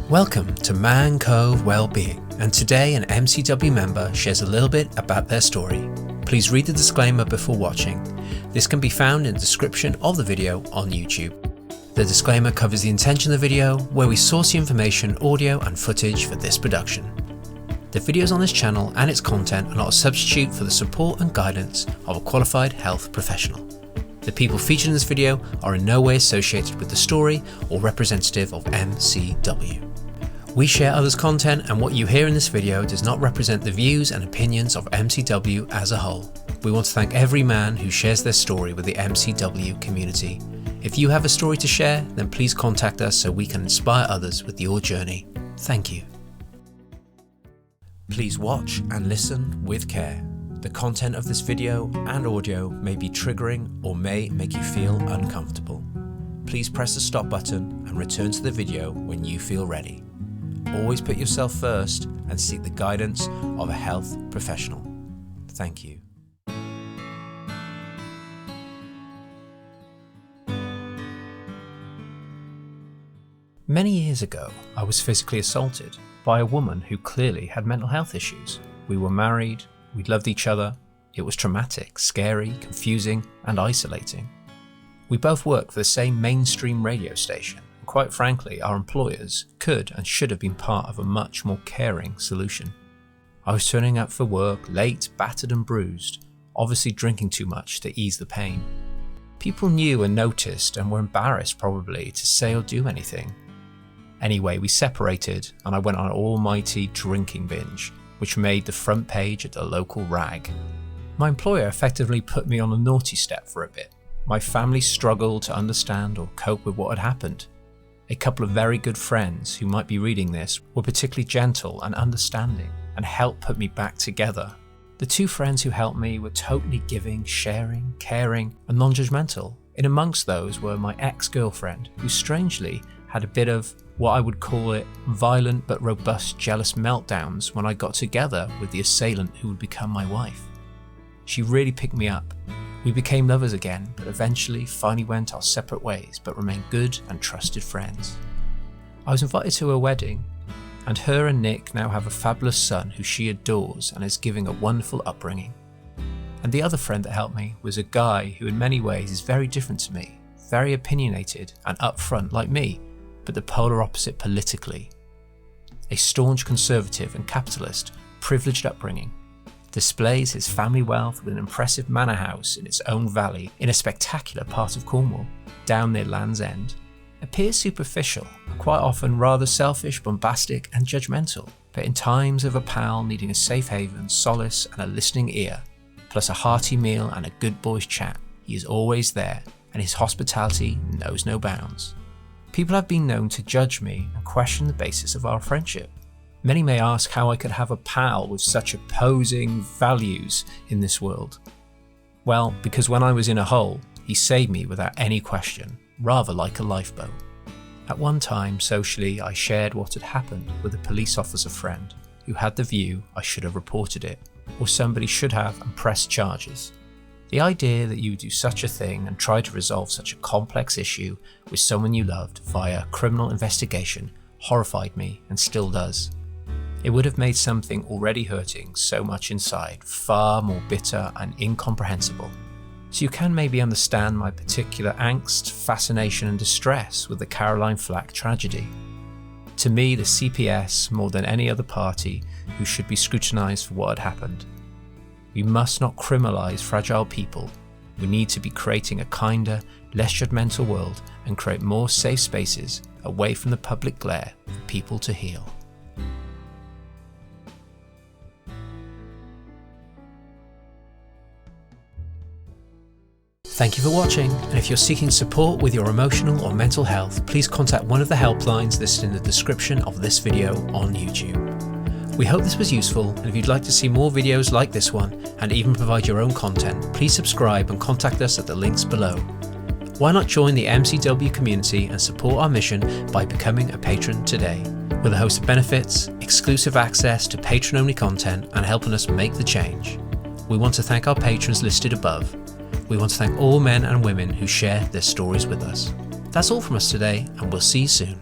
Welcome to Man Cove Wellbeing, and today an MCW member shares a little bit about their story. Please read the disclaimer before watching. This can be found in the description of the video on YouTube. The disclaimer covers the intention of the video, where we source the information, audio and footage for this production. The videos on this channel and its content are not a substitute for the support and guidance of a qualified health professional. The people featured in this video are in no way associated with the story or representative of MCW. We share others' content, and what you hear in this video does not represent the views and opinions of MCW as a whole. We want to thank every man who shares their story with the MCW community. If you have a story to share, then please contact us so we can inspire others with your journey. Thank you. Please watch and listen with care. The content of this video and audio may be triggering or may make you feel uncomfortable. Please press the stop button and return to the video when you feel ready. Always put yourself first and seek the guidance of a health professional. Thank you. Many years ago, I was physically assaulted by a woman who clearly had mental health issues. We were married, we loved each other. It was traumatic, scary, confusing, and isolating. We both worked for the same mainstream radio station. Quite frankly, our employers could and should have been part of a much more caring solution. I was turning up for work late, battered and bruised, obviously drinking too much to ease the pain. People knew and noticed and were embarrassed probably to say or do anything. Anyway, we separated and I went on an almighty drinking binge, which made the front page at the local rag. My employer effectively put me on a naughty step for a bit. My family struggled to understand or cope with what had happened. A couple of very good friends who might be reading this were particularly gentle and understanding and helped put me back together. The two friends who helped me were totally giving, sharing, caring and non-judgmental. In amongst those were my ex-girlfriend, who strangely had a bit of what I would call it violent but robust jealous meltdowns when I got together with the assailant who would become my wife. She really picked me up. We became lovers again, but eventually finally went our separate ways, but remained good and trusted friends. I was invited to her wedding, and her and Nick now have a fabulous son who she adores and is giving a wonderful upbringing. And the other friend that helped me was a guy who in many ways is very different to me, very opinionated and upfront like me, but the polar opposite politically. A staunch conservative and capitalist, privileged upbringing. Displays his family wealth with an impressive manor house in its own valley in a spectacular part of Cornwall, down near Land's End. Appears superficial, quite often rather selfish, bombastic and judgmental, but in times of a pal needing a safe haven, solace and a listening ear, plus a hearty meal and a good boy's chat, he is always there, and his hospitality knows no bounds. People have been known to judge me and question the basis of our friendship. Many may ask how I could have a pal with such opposing values in this world. Well, because when I was in a hole, he saved me without any question, rather like a lifeboat. At one time, socially, I shared what had happened with a police officer friend who had the view I should have reported it, or somebody should have and pressed charges. The idea that you would do such a thing and try to resolve such a complex issue with someone you loved via criminal investigation horrified me and still does. It would have made something already hurting so much inside far more bitter and incomprehensible. So you can maybe understand my particular angst, fascination and distress with the Caroline Flack tragedy. To me, the CPS, more than any other party, who should be scrutinised for what had happened. We must not criminalise fragile people. We need to be creating a kinder, less judgmental world and create more safe spaces away from the public glare for people to heal. Thank you for watching, and if you're seeking support with your emotional or mental health, please contact one of the helplines listed in the description of this video on YouTube. We hope this was useful, and if you'd like to see more videos like this one, and even provide your own content, please subscribe and contact us at the links below. Why not join the MCW community and support our mission by becoming a patron today, with a host of benefits, exclusive access to patron-only content, and helping us make the change. We want to thank our patrons listed above. We want to thank all men and women who share their stories with us. That's all from us today, and we'll see you soon.